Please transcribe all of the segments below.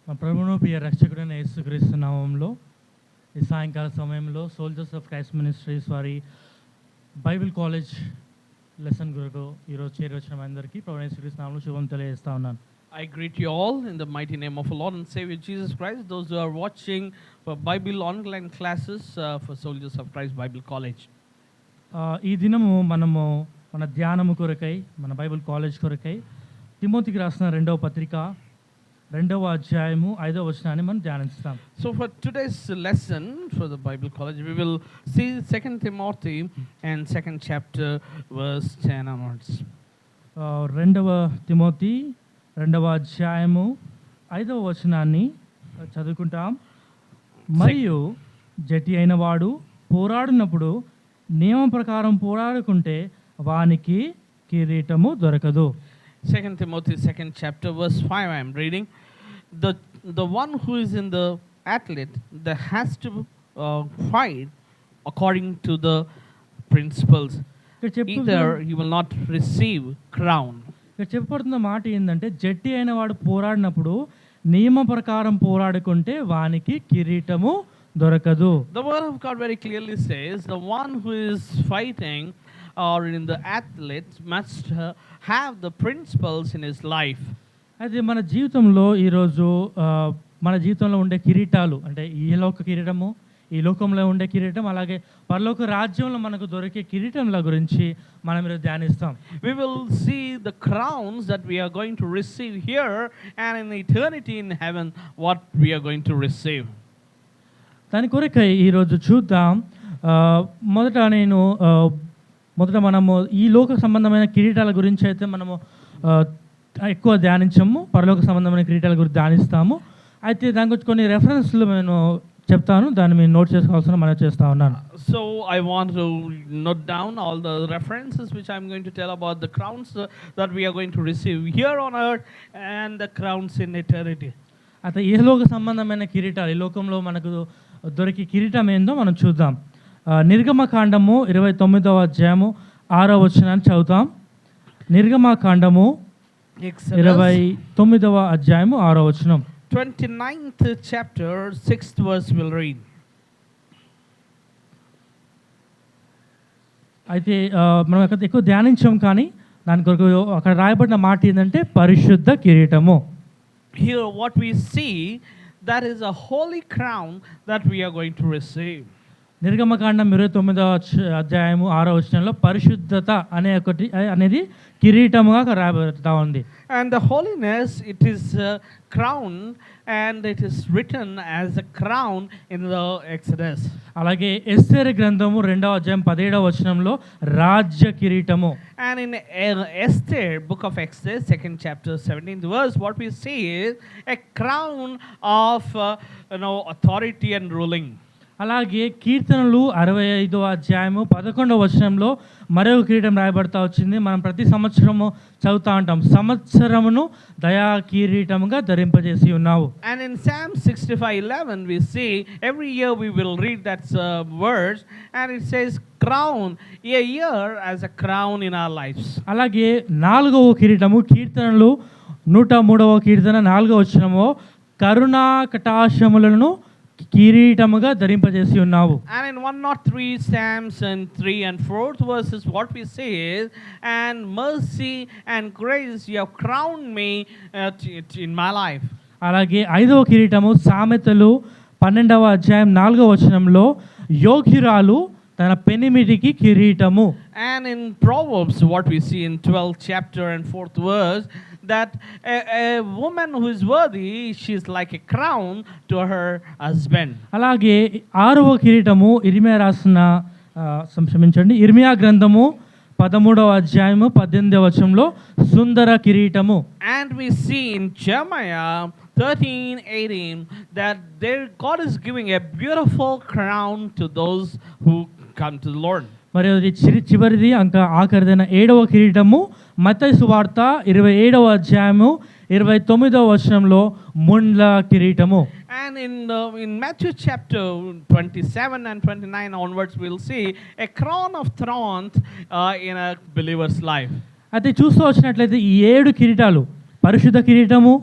మా ప్రభువును ప్రియ రక్షకుడైన యేసుక్రీస్తు నామములో ఈ సాయంకాల సమయంలో సోల్జర్స్ ఆఫ్ క్రైస్ట్ మినిస్ట్రీస్ వారి బైబిల్ కాలేజ్ లెసన్ కొరకు ఈరోజు చేరొచ్చిన అందరికీ ప్రభువైన యేసుక్రీస్తు నామములో శుభం తెలియజేస్తా ఉన్నాను. I greet you all in the mighty name of our Lord and Savior Jesus Christ. Those who are watching for Bible online classes for Soldiers of Christ Bible College. ఈ దినము మనము మన ధ్యానము కొరకై మన బైబిల్ కాలేజ్ కొరకై తిమోతికి రాసిన రెండవ పత్రిక 2వ అధ్యాయము 5వ వచనాన్ని మనం ధ్యానిస్తాం. So for today's lesson for the Bible College, we will see 2 Timothy and 2nd chapter verse 10 onwards. 2వ తిమోతి 2వ అధ్యాయము 5వ వచనాన్ని చదువుకుంటాం. మరియు జటి అయిన వాడు పోరాడినప్పుడు నియమం ప్రకారం పోరాడుకుంటే వానికి కిరీటము దొరకదు. 2 Timothy 2nd chapter verse 5 I am reading. The one who is in the athlete that has to fight according to the principles. Either he will not receive crown. ఇక్కడ చెప్పబడుతున్న మాట ఏంటంటే జట్టి అయిన వాడు పోరాడినప్పుడు నియమ ప్రకారం పోరాడుకుంటే వానికి కిరీటము దొరకదు. The word of God very clearly says the one who is fighting or in the athlete must have the principles in his life. అయితే మన జీవితంలో ఈరోజు మన జీవితంలో ఉండే కిరీటాలు అంటే ఈ లోక కిరీటము, ఈ లోకంలో ఉండే కిరీటం, అలాగే పరలోక రాజ్యంలో మనకు దొరికే కిరీటంల గురించి మనం ఈరోజు ధ్యానిస్తాం. We will see the crowns that we are going to receive here and in eternity in heaven what we are going to receive. దాని కొరకై ఈరోజు చూద్దాం. మొదట మనము ఈ లోక సంబంధమైన కిరీటాల గురించి అయితే మనము ఎక్కువ ధ్యానించము, పరలోక సంబంధమైన కిరీటాల గురించి ధ్యానిస్తాము. అయితే దాని గురించి కొన్ని రెఫరెన్స్లు నేను చెప్తాను, దాన్ని మీరు నోట్ చేసుకోవాల్సిన మనం చేస్తూ ఉన్నాను. So I want to note down all the references which I'm going to tell about the crowns that we are going to receive here on earth and the crowns in eternity. అయితే ఈ లోక సంబంధమైన కిరీటాలు, ఈ లోకంలో మనకు దొరికి కిరీటం ఏందో మనం చూద్దాం. నిర్గమకాండము 29వ అధ్యాయము 6వ వచనాన్ని చదువుతాం. నిర్గమకాండము 29వ అధ్యాయము 6వ వచనం. 29th chapter 6th verse will read. అయితే మనం ఎక్కువ ధ్యానించాం, కానీ దాని కొరకు అక్కడ రాయబడిన మాట ఏంటంటే పరిశుద్ధ కిరీటము. Here what we see, that is a holy crown that we are going to receive. నిర్గమకాండం 29వ అధ్యాయము 6వ వచనంలో పరిశుద్ధత అనేది కిరీటముగా రాయబడతా ఉంది. And the holiness, it is a crown and it is written as a crown in the Exodus. అలాగే ఎస్తేరు గ్రంథము 2వ అధ్యాయం 17వ వచనంలో రాజ్య కిరీటము. And in Esther, book of Exodus, 2nd chapter 17th verse, what we see is a crown of authority and ruling. అలాగే కీర్తనలు 65వ అధ్యాయము 11వ వచనంలో మరొక కిరీటం రాయబడతా వచ్చింది. మనం ప్రతి సంవత్సరము చదువుతూ ఉంటాం, సంవత్సరమును దయా కిరీటముగా ధరింపజేసి ఉన్నావు. And in Psalm 65:11 we see every year we will read that verse and it says crown, a year as a crown in our lives. అలాగే 4వ కిరీటము కీర్తనలు 103వ కీర్తన 4వ వచనము కరుణా కటాక్షములను కిరీటముగా ధరింపజేసి ఉన్నావు. And in 103 Psalms and 3 and 4th verses what we say is, and mercy and grace you have crowned me in my life. అలాగే 5వ కిరీటము సామెతలు 12వ అధ్యాయం 4వ వచనంలో యోగ్యురాలు తన పెనిమిటికి కిరీటము. And in Proverbs what we see in 12th chapter and 4th verse, that a woman who is worthy, she is like a crown to her husband. అలాగే 6వ కిరీటము ఇర్మియా గ్రంథము 13వ అధ్యాయము 18వ వచనంలో సుందర కిరీటము. And we see in Jeremiah 13:18 that God is giving a beautiful crown to those who come to the Lord. మరియు చివరిది ఆఖరిదైన 7వ కిరీటము మత్తయి సువార్త 27వ అధ్యాయము 29వ వచనంలో ముండ్ల కిరీటము. And in Matthew chapter 27 and 29 onwards we'll see a crown of thorns in a believer's life. అయితే చూస్తూ వచ్చినట్లయితే ఈ 7 కిరీటాలు పరిశుద్ధ కిరీటము,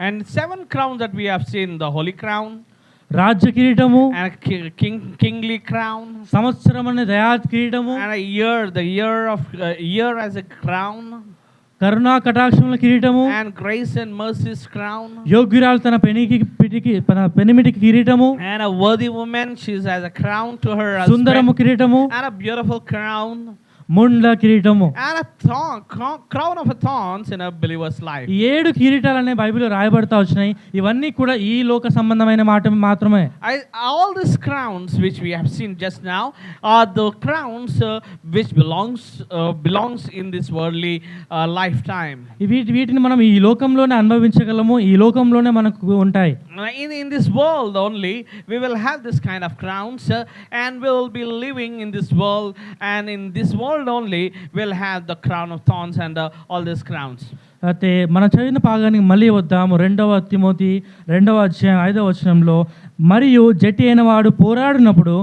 And 7 crowns that we have seen, the holy crown, రాజ్య కిరీటము, and a kingly crown, సంవత్సరం అనే దయా కిరీటము, and a year, the year as a crown, కరుణా కటాక్షముల కిరీటము, and grace and mercy's crown, యోగ్యురాలు తన పెనిమిటికి కిరీటము, and a worthy woman, she's as a crown to her husband, సుందరము కిరీటము, and a beautiful crown, ముండ్ల కిరీటము, and a crown of thorns in a believer's life. 7 కిరీటాలనే బైబిల్లో రాయబడతా వచ్చినాయి. ఇవన్నీ కూడా ఈ లోక సంబంధమైన మాట మాత్రమే. All these crowns which we have seen just now are the crowns which belongs in this worldly lifetime. వీటిని మనం ఈ లోకంలోనే అనుభవించగలము, ఈ లోకంలోనే మనకు ఉంటాయి. In this world only we will have this kind of crowns, and we will be living in this world, and in this world only we'll have the crown of thorns and all these crowns. అయితే మనం చదివిన భాగానికి మళ్ళీ వద్దాము. 2వ Timothy 2వ అధ్యాయం 5వ వచనంలో, మరియు జట్టి అయిన వాడు పోరాడినప్పుడు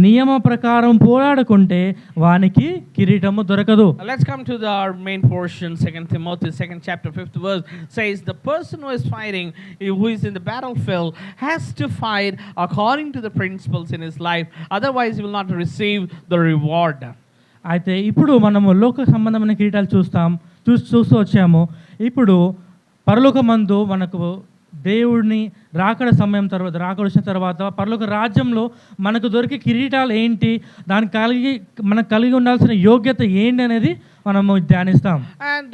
నియమ ప్రకారం పోరాడుకుంటే వానికి కిరీటము దొరకదు. Let's come to our main portion. 2 Timothy 2nd chapter 5th verse says, the person who is fighting, who is in the battlefield, has to fight according to the principles in his life, otherwise he will not receive the reward. అయితే ఇప్పుడు మనము లోక సంబంధమైన కిరీటాలు చూస్తూ వచ్చాము. ఇప్పుడు పరలోకమందు మనకు దేవుడిని రాకడ సమయం తర్వాత, రాకడ వచ్చిన తర్వాత పరలోక రాజ్యంలో మనకు దొరికే కిరీటాలు ఏంటి, మనకు కలిగి ఉండాల్సిన యోగ్యత ఏంటి అనేది మనము ధ్యానిస్తాం. And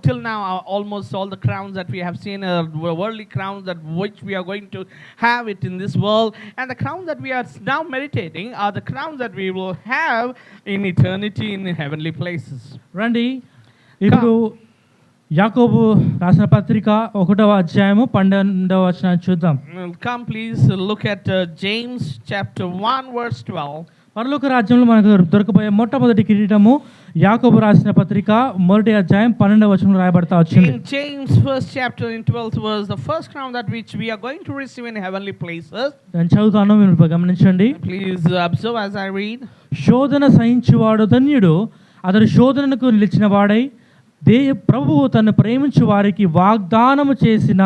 till now almost all the crowns that we have seen are worldly crowns that which we are going to have it in this world, and the crowns that we are now meditating are the crowns that we will have in eternity in heavenly places. రండి ఇప్పుడు యాకోబు రాసిన పత్రిక 1వ అధ్యాయము 12వ వచనాన్ని చూద్దాం. Come please look at James chapter 1 verse 12. పరలోక రాజ్యంలో మనకు దొరకబోయే మొట్టమొదటి కిరీటము యాకోబు రాసిన పత్రిక 1వ అధ్యాయం 12వ వచనంలో రాయబడతా వచ్చింది. In James 1st chapter in 12th verse, the first crown that which we are going to receive in heavenly places. నేను చదువుతాను, మీరు గమనించండి. Please observe as I read. శోధన సహించువాడు ధన్యుడు, అతడు శోధనకు నిలిచిన వాడై ప్రభువు తను ప్రేమించు వారికి వాగ్దానము చేసిన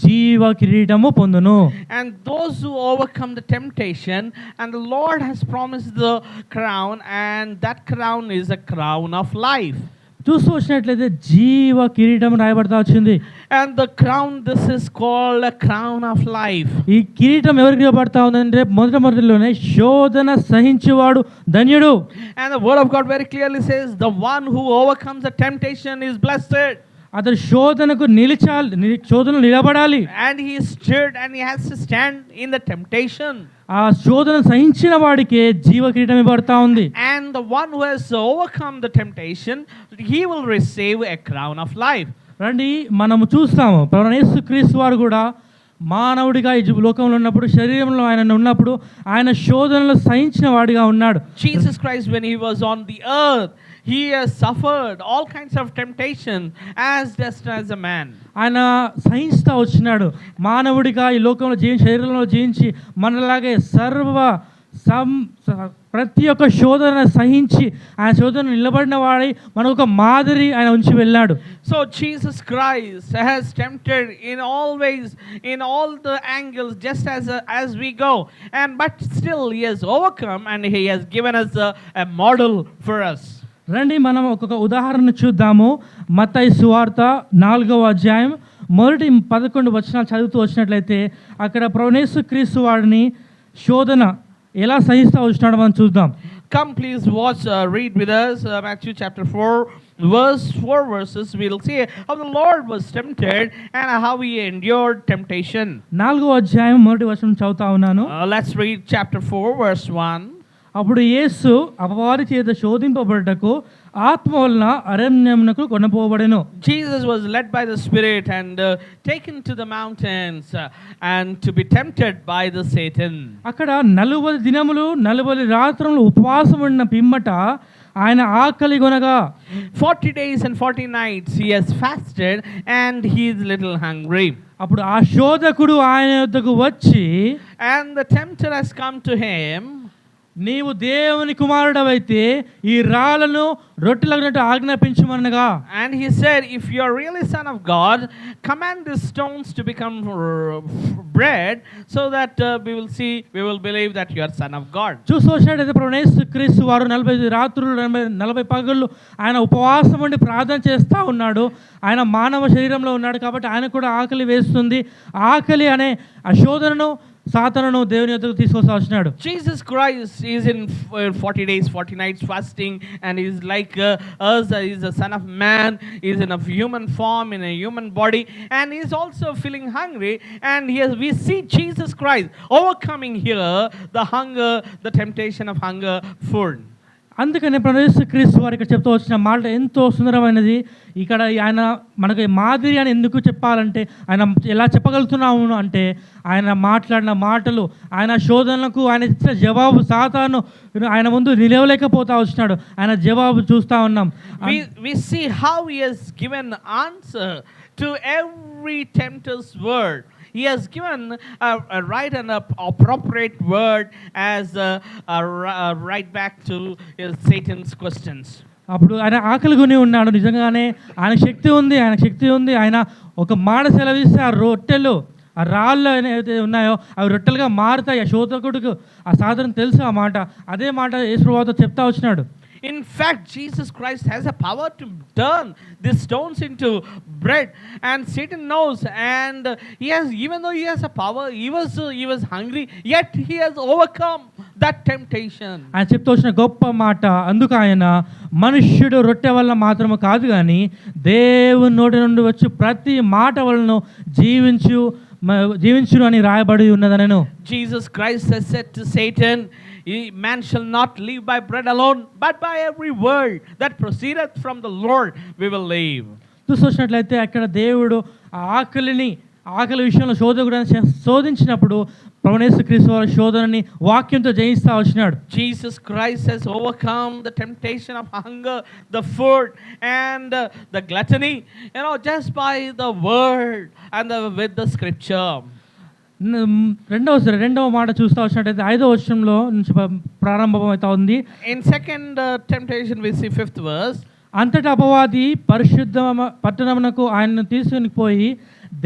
జీవ కిరీటము పొందును. And those who overcome the temptation, and the Lord has promised the crown, and that crown is a crown of life. చూస్తూ వచ్చినట్లయితే జీవ కిరీటం రాయబడతా వచ్చింది. And the crown, this is called a crown of life. ఈ కిరీటం ఎవరికి ఇవ్వబడతా ఉందంటే మొదటిలోనే శోధన సహించువాడు ధన్యుడు. And the word of God very clearly says, the one who overcomes the temptation is blessed. అతడు శోధనకు నిలబడాలి. And he stood and he has to stand in the temptation. ఆ శోధన సహించిన వాడికే జీవ కిరీటం ఇవ్వబడతా ఉంది. And the one who has overcome the temptation, he will receive a crown of life. రండి మనము చూస్తాము, ప్రభువైన యేసుక్రీస్తు వారు కూడా మానవుడిగా ఈ లోకంలో ఉన్నప్పుడు, శరీరంలో ఆయన ఉన్నప్పుడు ఆయన శోధనలు సహించిన వాడిగా ఉన్నాడు. Jesus Christ, when he was on the earth, he has suffered all kinds of temptation just as a man. ఆయన సహించుతా వచ్చినాడు. మానవుడిగా ఈ లోకంలో శరీరంలో జీవించి మనలాగే ప్రతి ఒక్క శోధన సహించి ఆయన శోధన నిలబడిన వాడై మనకు ఒక మాదిరి ఆయన ఉంచి వెళ్ళాడు. So Jesus Christ has tempted in all ways, in all the angles, just as we go, but still he has overcome, and he has given us a model for us. రండి మనం ఒక్కొక్క ఉదాహరణ చూద్దాము. మత్తయి సువార్త 4వ అధ్యాయం 1-11 వచనాలు చదువుతూ వచ్చినట్లయితే అక్కడ ప్రభువైన యేసుక్రీస్తు వారిని శోధన ఎలా సహిస్తూ వచ్చినాడో మనం చూద్దాం. Come please read with us Matthew chapter 4 verse 4 verses. We'll see how the Lord was tempted and how he endured temptation. 4వ అధ్యాయం 1వ వచనం చదువుతా ఉన్నాను. Let's read chapter 4 verse 1. అప్పుడు యేసు అపవాది చేత శోధింపబడుటకు ఆత్మ వలన అరణ్యమునకు కొనపోబడెను. Jesus was led by the Spirit and taken to the mountains and to be tempted by the Satan. అక్కడ 40 దినములు 40 రాత్రులు ఉపవాసం ఉన్న పిమ్మట ఆయన ఆకలి కొనగా 40 days and 40 nights he has fasted and he is little hungry. అప్పుడు ఆ శోధకుడు ఆయన యొద్దకు వచ్చి, and the tempter has come to him, నీవు దేవుని కుమారుడవైతే ఈ రాళ్ళను రొట్టెలగినట్టు ఆజ్ఞాపించుమనగా. And he said, if you are really son of God, command these stones to become bread, so that we will believe that you are son of God. చూసి వచ్చినట్టయితే ప్రభువైన యేసుక్రీస్తు వారు 40 రాత్రులు 40 పగళ్ళు ఆయన ఉపవాసం ఉండి ప్రార్థన చేస్తూ ఉన్నాడు. ఆయన మానవ శరీరంలో ఉన్నాడు కాబట్టి ఆయన కూడా ఆకలి వేస్తుంది. ఆకలి అనే ఆ శోధనను సాతానును దేవుని యొద్దకు తీసుకొస్తా వచ్చినాడు. Jesus Christ is in 40 days 40 nights fasting, and is like us. He is a son of man, he is in a human form, in a human body, and he is also feeling hungry. And here we see Jesus Christ overcoming here the hunger, the temptation of hunger, food. అందుకని ప్రభువైన యేసుక్రీస్తు వారు ఇక్కడ చెప్తూ వచ్చిన మాట ఎంతో సుందరమైనది. ఇక్కడ ఆయన మనకి మాదిరి అని ఎందుకు చెప్పాలంటే, ఆయన ఎలా చెప్పగలుగుతున్నాము అంటే, ఆయన మాట్లాడిన మాటలు, ఆయన శోధనలకు ఆయన ఇచ్చిన జవాబు సాతాను ఆయన ముందు నిలవలేకపోతా వచ్చినాడు. ఆయన జవాబు చూస్తూ ఉన్నాం. We see how he has given answer to every tempter's word. He has given a right and appropriate word as a right back to Satan's questions. అప్పుడు ఆయన ఆకలి కొని ఉన్నాడు. నిజంగానే ఆయన శక్తి ఉంది. ఆయన ఒక మాట సెలవిస్తే ఆ రొట్టెలు, ఆ రాళ్ళు ఏదైతే ఉన్నాయో అవి రొట్టెలుగా మారుతాయి. ఆ శోధకుడికి ఆ సాధన తెలుసు ఆ మాట. అదే మాట యేసు ప్రభువుతో చెప్తా వచ్చినాడు. In fact, Jesus Christ has a power to turn these stones into bread, and Satan knows, and even though he has a power, he was hungry, yet he has overcome that temptation. ఆయన చెప్తూ వచ్చిన గొప్ప మాట. అందుకు ఆయన మనుష్యుడు రొట్టె వల్ల మాత్రమే కాదు కానీ దేవుని నోటి నుండి వచ్చి ప్రతి మాట వలన జీవించును అని రాయబడి ఉన్నదనెను. Jesus Christ has said to Satan, man shall not live by bread alone, but by every word that proceedeth from the Lord we will live. చూసినట్లయితే అక్కడ దేవుడు ఆకలి విషయంలో శోధించినప్పుడు ప్రభువైన యేసుక్రీస్తు వారి శోధనని వాక్యంతో జయిస్తా వచ్చినాడు. Jesus Christ has overcome the temptation of hunger, the food, and the gluttony, just by the word and with the scripture. రెండవ మాట చూస్తూ వచ్చినట్టయితే 5వ వచనంలో నుంచి ప్రారంభం అవుతా ఉంది. In second temptation we see 5th verse. అంతటా అపవాది పరిశుద్ధ పట్టణమునకు ఆయనను తీసుకుని పోయి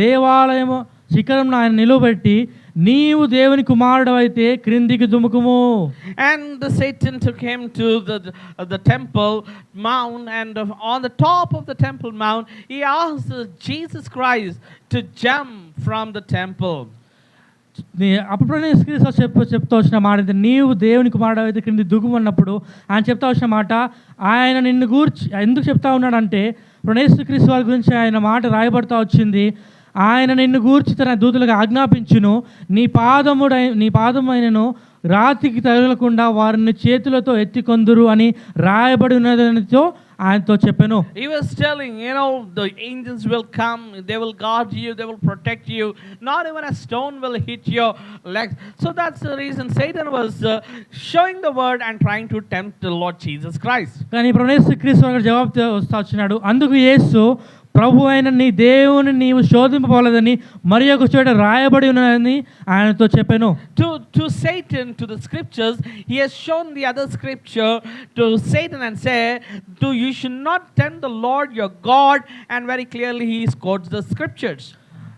దేవాలయము శిఖరంలో ఆయన నిలవబెట్టి, నీవు దేవుని కుమారుడవైతే క్రిందికి దుముకుము. And Satan took him to the temple mount, and on the top of the temple mount he asked Jesus Christ to jump from the temple. అప్పుడు చెప్తా వచ్చిన మాట, నీవు దేవుని కుమారుడవైతే క్రింది దుగుమన్నప్పుడు ఆయన చెప్తా వచ్చిన మాట, ఆయన నిన్ను గూర్చి ఎందుకు చెప్తా ఉన్నాడంటే, యేసుక్రీస్తు వారి గురించి ఆయన మాట రాయబడతా వచ్చింది. ఆయన నిన్ను గూర్చి తన దూతలకు ఆజ్ఞాపించును, నీ పాదమైనను రాతికి తగలకుండా వారిని చేతులతో ఎత్తికొందురు అని రాయబడి ఉన్నదానితో ఆయనతో చెప్పాను. He was telling, the angels will come, they will guard you, they will protect you, not even a stone will hit your legs. So that's the reason Satan was showing the word and trying to tempt the Lord Jesus Christ. కానీ ప్రభువైన యేసుక్రీస్తు వారు జవాబు వస్తా వచ్చినాడు. అందుకు యేసు, ప్రభు అయిన నీ దేవుని నీవు శోధింపబడదని మరి ఒక చోట రాయబడి ఉన్నదని ఆయనతో చెప్పాను. To Satan, to the scriptures, he has shown the other scripture to Satan and said, you should not tempt the Lord your God, and very clearly he quotes the scriptures.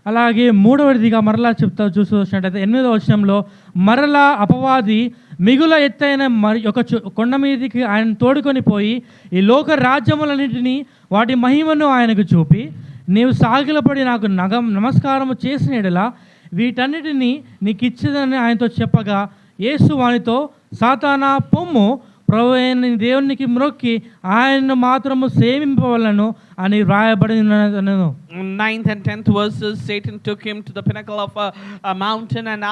అలాగే మూడవదిగా మరలా చూస్తూ వచ్చినట్టయితే 8వ వచనంలో, మరలా అపవాది మిగుల ఎత్తైన మరి ఒక కొండ మీదకి ఆయన తోడుకొని పోయి ఈ లోక రాజ్యములన్నింటినీ వాటి మహిమను ఆయనకు చూపి, నీవు సాగిలపడి నాకు నమస్కారము చేసిన ఎడల వీటన్నిటినీ నీకు ఇచ్చేదని ఆయనతో చెప్పగా, యేసు వానితో, సాతానా పొమ్ము, ప్రభు అయిన దేవునికి మ్రొక్కి ఆయనను మాత్రము సేవింపవలను అని రాయబడి ఉన్నదనెను. 9th and 10th verses, Satan took him to the pinnacle of a mountain and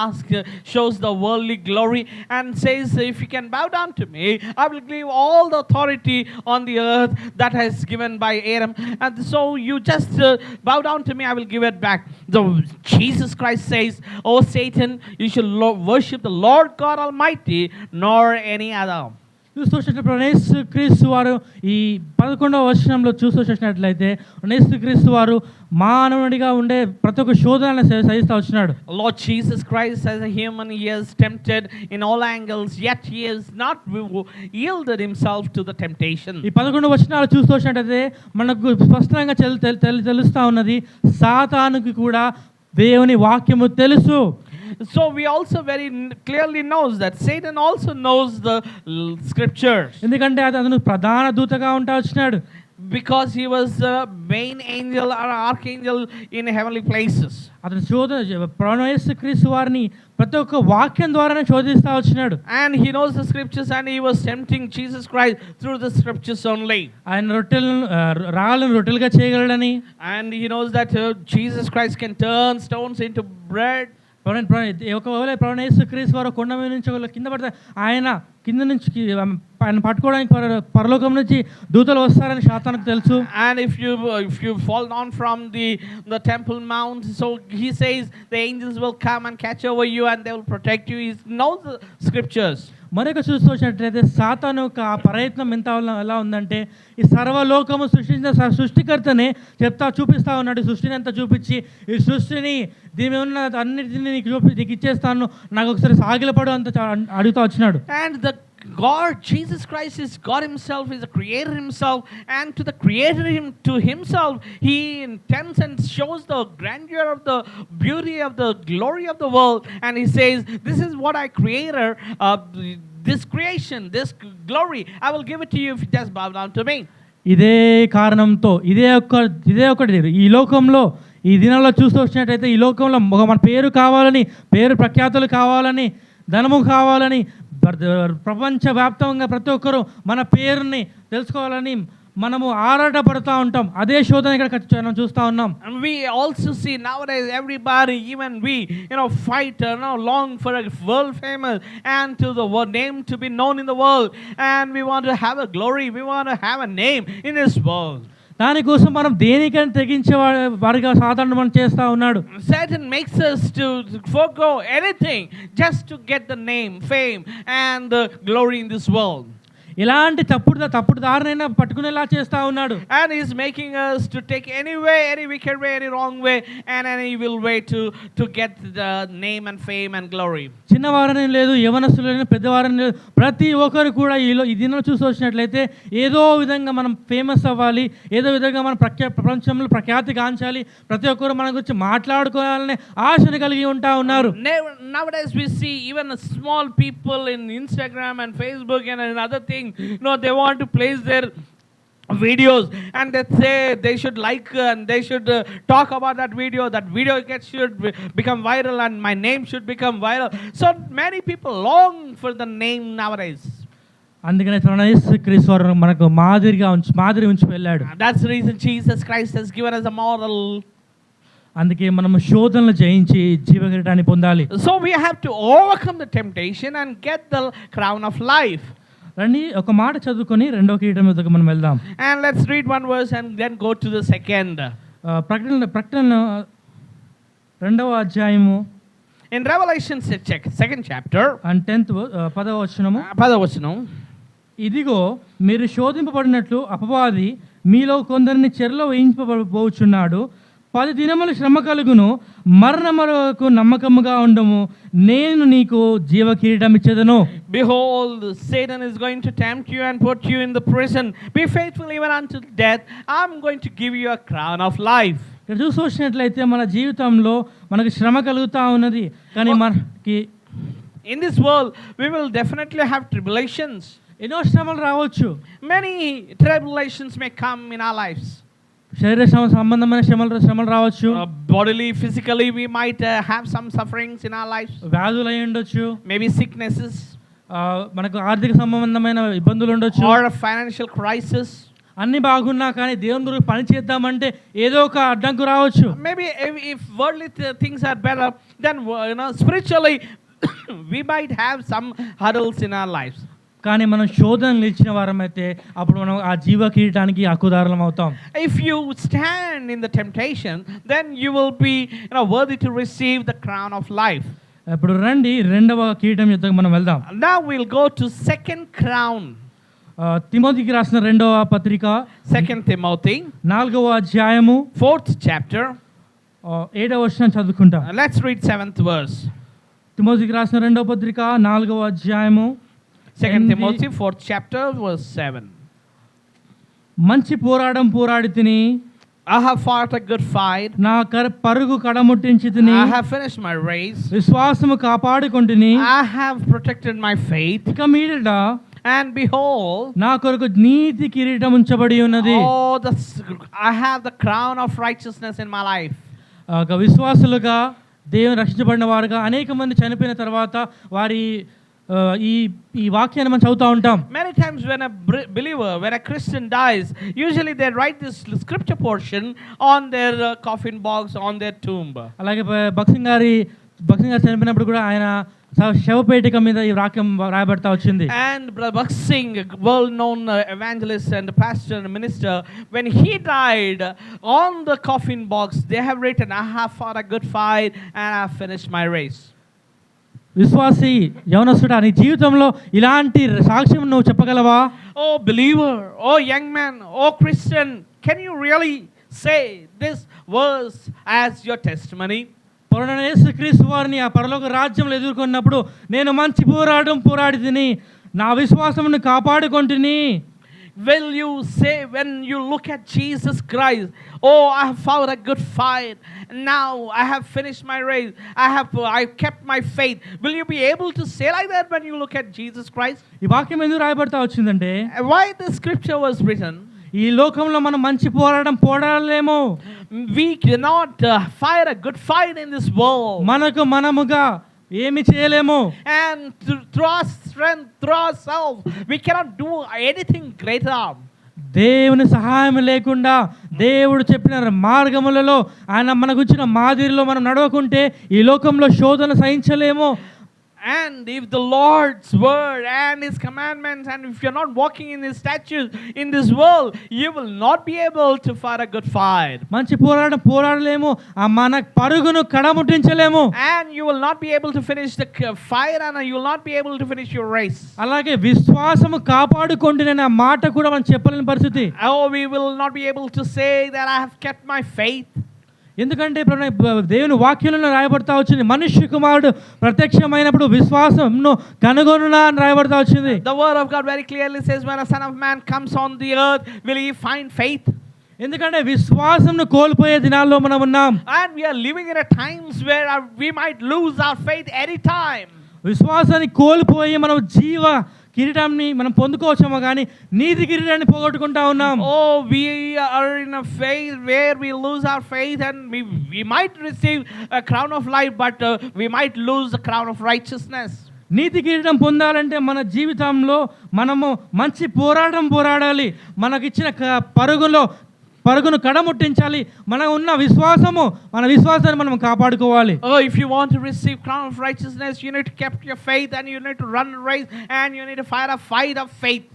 shows the worldly glory and says, if you can bow down to me, I will give all the authority on the earth that has given by Adam, and so you just bow down to me, I will give it back. So Jesus Christ says, oh Satan, you should worship the Lord God Almighty, nor any other. చూసినప్పుడు యేసుక్రీస్తు వారు ఈ 11వ వచనంలో చూసినట్లయితే యేసుక్రీస్తు వారు మానవుడిగా ఉండే ప్రతి ఒక్క శోధనను సహిస్తూ వచ్చినాడు. Lord Jesus Christ as a human, he is tempted in all angles, yet he has not yielded himself to the temptation. ఈ 11 వచనాలు చూస్తూ వచ్చినట్లయితే మనకు స్పష్టంగా తెలుస్తా ఉన్నది, సాతానుకి కూడా దేవుని వాక్యము తెలుసు. So we also very clearly knows that Satan also knows the scriptures. ఎందుకంటే అతను ప్రధాన దూతగా ఉంటా వచ్చినాడు. Because he was the main angel or archangel in heavenly places. అతను యేసుక్రీస్తు వారిని ప్రతి ఒక్క వాక్యం ద్వారానే శోధిస్తా వచ్చినాడు. And he knows the scriptures and he was tempting Jesus Christ through the scriptures only. ఆయన రాళ్ళను రొట్టెలుగా చేయగలడని. And he knows that Jesus Christ can turn stones into bread. ఒకవేళ యేసుక్రీస్తు వారు కొండ మీద నుంచి కింద పడితే ఆయన కింద నుంచి ఆయన పట్టుకోవడానికి పరలోకం నుంచి దూతలు వస్తారని సాతానుకు తెలుసు. And if you fall down from the temple mount, so he says the angels will come and catch over you and they will protect you. He knows the scriptures. మరొక చూసినట్లయితే సాతాను యొక్క ఆ ప్రయత్నం ఎలా ఉందంటే, ఈ సర్వలోకము సృష్టించిన సృష్టికర్తనే చూపిస్తా ఉన్నాడు. సృష్టిని అంతా చూపించి ఈ సృష్టిని దీని ఉన్న అన్నిటిని నీకు ఇచ్చేస్తాను, నాకు ఒకసారి సాగిలపడు అంత అడుగుతా వచ్చినాడు. And the God, Jesus Christ is God himself, is the creator himself, and to the creator to himself, he intends and shows the grandeur of the beauty of the glory of the world, and he says, this is what I created, this creation, this glory, I will give it to you if you just bow down to me. ఇదే కారణంతో ఇదే ఒకటి ఈ లోకంలో ఈ దినాల్లో చూస్తూ వచ్చినట్టయితే ఈ లోకంలో మన పేరు కావాలని, పేరు ప్రఖ్యాతులు కావాలని, ధనము కావాలని, ప్రపంచవ్యాప్తంగా ప్రతి ఒక్కరూ మన పేరుని తెలుసుకోవాలని మనము ఆరాటపడుతూ ఉంటాం. అదే శోధన ఇక్కడ మనం చూస్తూ ఉన్నాం. And we also see nowadays everybody, even we, fight, long for a world famous and to the name to be known in the world, and we want to have a glory, we want to have a name in this world. దానికోసం మనం దేనికైనా తెగించే వారిగా సాధారణ మనం చేస్తూ ఉన్నాడు. Satan makes us to forego anything just to get the name, fame and the glory in this world. ఇలాంటి తప్పుడు దారినైనా పట్టుకునేలా చేస్తా ఉన్నాడు. And he is making us to take any way, any wicked way, any wrong way and any evil way to get the name and fame and glory. చిన్నవారని లేదు, యవనస్తులు లేదు, పెద్దవారని లేదు, ప్రతి ఒక్కరు కూడా ఈ దినం చూసి వచ్చినట్లయితే ఏదో విధంగా మనం ఫేమస్ అవ్వాలి, ఏదో విధంగా మనం ప్రపంచంలో ప్రఖ్యాతి గాంచాలి, ప్రతి ఒక్కరు మన గురించి మాట్లాడుకోవాలనే ఆశను కలిగి ఉంటా ఉన్నారు. Nowadays we see even small people in Instagram and Facebook and other things, they want to place their videos and they say they should like and they should talk about that video should become viral and my name should become viral. So many people long for the name nowadays. అందుకనే యేసుక్రీస్తు వారు మనకు మాదిరి ఉంచి వెళ్ళాడు. That's the reason Jesus Christ has given us a model. అందుకే మనం శోధనలు జయించి జీవకిరీటాన్ని పొందాలి. So we have to overcome the temptation and get the crown of life. రండి ఒక మాట చదువుకొని రెండో కిరీటం మీదకి మనం వెళ్దాం. And let's read one verse and then go to the second. ప్రకటన 2వ అధ్యాయము in Revelation second chapter and 10వ వచనము. ఇదిగో మీరు శోధింపబడినట్లు అపవాది మీలో కొందరిని చెరలో వేయించబోచున్నాడు. 10 దినముల శ్రమ కలుగును, మరణములకు నమ్మకముగా ఉండము, నేను నీకు జీవ కిరీటం ఇచ్చేదను. Behold, Satan is going to tempt you and put you in the prison. Be faithful even unto death. I'm going to give you a crown of life. ఇక్కడ చూసినట్లయితే మన జీవితంలో మనకు శ్రమ కలుగుతా ఉన్నది, కానీ మనకి in this world we will definitely have tribulations. ఎన్నో శ్రమలు రావచ్చు. Many tribulations may come in our lives. శరీర సంబంధమైన శ్రమలు రావచ్చు. Bodily, physically we might have some sufferings in our lives. వ్యాధులు అయి ఉండొచ్చు, maybe sicknesses, మనకు ఆర్థిక సంబంధమైన ఇబ్బందులు ఉండొచ్చు, or a financial crisis. అన్ని బాగున్నా కానీ దేవుని గురించి పని చేద్దామంటే ఏదో ఒక అడ్డంకు రావచ్చు. Maybe if worldly things are better, then spiritually we might have some hurdles in our lives. కానీ మనం శోధనలు ఇచ్చిన వారమైతే అప్పుడు మనం ఆ జీవ కిరీటానికి హక్కుదారులం అవుతాం. If you stand in the temptation, then you will be worthy to receive the crown of life. ఇప్పుడు రండి రెండవ కిరీటం యుద్ధకు మనం వెళ్దాం. Now we'll go to second crown. తిమోతికి రాసిన 2వ పత్రిక 2 Timothy, 4వ అధ్యాయము 4th chapter. 7వ వచనం చదువుకుంటాం. Let's read 7th verse. తిమోతికి రాసిన 2వ పత్రిక 4వ అధ్యాయము 2 Timothy, 4th chapter, verse 7. మంచి పోరాటం పోరాడి తిని, I have fought a good fight. నా పరుగు కడముట్టించి తిని, I have finished my race. విశ్వాసము కాపాడుకొంటిని. I have protected my faith. ఇక మీదట And behold, నా కొరకు నీతి కిరీటం ఉంచబడి ఉన్నది. I have the crown of righteousness in my life. విశ్వాసులుగా, దేవుని రక్షించబడిన వారుగా అనేక మంది చనిపోయిన తర్వాత వారి ఈ వాక్యాన్ని మనం చదువుతూ ఉంటాం. Many times when a believer, when a Christian dies, usually they write this scripture portion on their coffin box, on their tomb. అలాగే భక్సింగ్ గారు చనిపోయినప్పుడు కూడా ఆయన శవపేటిక మీద ఈ వాక్యం రాయబడతా వచ్చింది. And Brother Bhaksing, well-known evangelist and pastor and minister, when he died, on the coffin box they have written, I have fought a good fight and I have finished my race. విశ్వాసి యవనస్తుడా, నీ జీవితంలో ఇలాంటి సాక్ష్యం నువ్వు చెప్పగలవా? Oh believer, oh young man, oh Christian, can you really say this verse as your testimony? ప్రభువైన యేసుక్రీస్తు వారిని ఆ పరలోక రాజ్యంలో ఎదుర్కొన్నప్పుడు, నేను మంచి పోరాటం పోరాడి తిని, నా విశ్వాసమును కాపాడుకొంటిని. Will you say when you look at Jesus Christ, oh, I have fought a good fight, now I have finished my race, I kept my faith? Will you be able to say like that when you look at Jesus Christ? ఈ వాక్యం ఎందుకు రాయబడతా వచ్చిందంటే, why this scripture was written? ఈ లోకంలో మనం మంచి పోరాటం పోరాడలేము. We cannot fight a good fight in this world. మనకు మనముగా ఏమి చేయలేము. And through our strength, through ourselves, we cannot do anything greater. దేవుని సహాయం లేకుండా, దేవుడు చెప్పిన మార్గములలో, ఆయన మనకు ఇచ్చిన మాదిరిలో మనం నడవకుంటే ఈ లోకంలో శోధన సహించలేము. And if the Lord's word and His commandments, and if you're not walking in His statutes in this world, you will not be able to fight a good fight. మంచి పోరాటం పోరాడలేము, మన పరుగును కడముట్టించలేము. And you will not be able to finish the fight, and you will not be able to finish your race. అలాగే విశ్వాసము కాపాడుకొంటిననే మాట కూడా మనం చెప్పలేని పరిస్థితి. Oh, we will not be able to say that I have kept my faith. ఎందుకంటే దేవుని వాక్యంలో రాయబడతా వచ్చింది, మనుష్య కుమారుడు ప్రత్యక్షమైనప్పుడు విశ్వాసంను కనుగొనునా అని రాయబడతా వచ్చింది. The word of God very clearly says, when a son of man comes on the earth, will he find faith? ఎందుకంటే విశ్వాసంను కోల్పోయే దినాల్లో మనం ఉన్నాం. And we are living in a times where we might lose our faith any time. విశ్వాసాన్ని కోల్పోయి మనం జీవ కిరీటాన్ని మనం పొందుకోవచ్చేమో కానీ నీతి కిరీటాన్ని పోగొట్టుకుంటా ఉన్నాం. Oh, we are in a phase where we lose our faith, and we might receive a crown of life, but we might lose the crown of righteousness. నీతి కిరీటం పొందాలంటే మన జీవితంలో మనము మంచి పోరాటం పోరాడాలి. మనకిచ్చిన పరుగును కడముట్టించాలి. మన ఉన్న విశ్వాసము, మన విశ్వాసాన్ని మనం కాపాడుకోవాలి. Oh, if you want to receive crown of righteousness, you need to keep your faith, and you need to run a race, and you need to fight a fight of faith.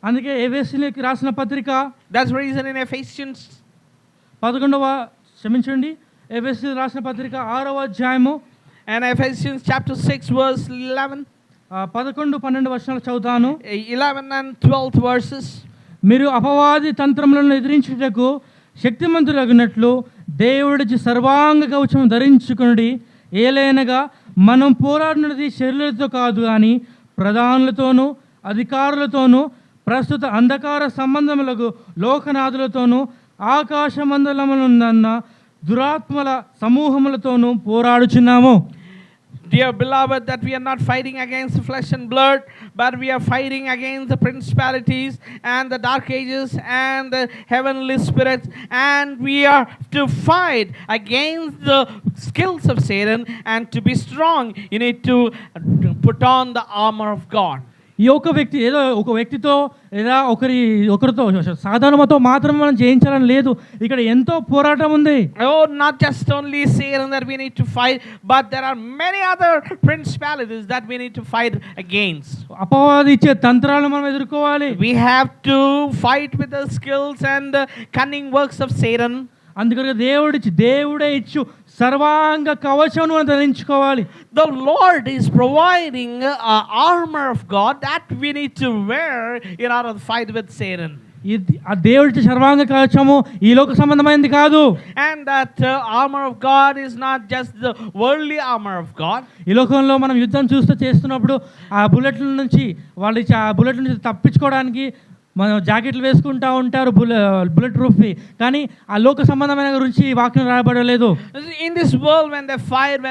అందుకే ఎఫెసీయులకు రాసిన పత్రిక, that's the reason in Ephesians 11వ రాసిన పత్రిక 6వ అధ్యాయము and Ephesians chapter 6 verse 11, 11-12 వచనాలు చదువుతాను. 11 and 12 verses. మీరు అపవాది తంత్రములను ఎదిరించుటకు శక్తిమంతులగినట్లు దేవుడిచి సర్వాంగ కవచం ధరించుకుని, ఏలైనగా మనం పోరాడినది శరీరులతో కాదు కానీ ప్రధానులతోనూ అధికారులతోనూ ప్రస్తుత అంధకార సంబంధములకు లోకనాథులతోనూ ఆకాశమండలములున్న దురాత్మల సమూహములతోనూ పోరాడుచున్నాము. Dear beloved, that we are not fighting against flesh and blood, but we are fighting against the principalities and the dark ages and the heavenly spirits, and we are to fight against the skills of Satan, and to be strong you need to put on the armor of God. ఈ ఒక వ్యక్తితో లేదా ఒకరితో సాధారణతో మాత్రం మనం జయించాలని లేదు. ఇక్కడ ఎంతో పోరాటం ఉంది. Oh, not just only Satan that we need to fight, but there are many other principalities that we need to fight against. అపవాది ఇచ్చే తంత్రాలను మనం ఎదుర్కోవాలి. We have to fight with the skills and the cunning works of Satan. అందుకని దేవుడే ఇచ్చు సర్వాంగ కవచమును మనం ధరించుకోవాలి. The Lord is providing armor of God that we need to wear in order to fight with Satan. ఆ దేవుడి సర్వాంగ కవచము ఈ లోక సంబంధమైనది కాదు. And that armor of God is not just the worldly armor of God. ఈ లోకంలో మనం యుద్ధం చేస్తున్నప్పుడు ఆ బుల్లెట్ల నుంచి ఆ బుల్లెట్ల నుంచి తప్పించుకోవడానికి మనం జాకెట్లు వేసుకుంటూ ఉంటారు, బుల్లెట్ ప్రూఫ్వి. కానీ ఆ లోక సంబంధమైన గురించి వాక్యం రాయబడలేదు. In this world, when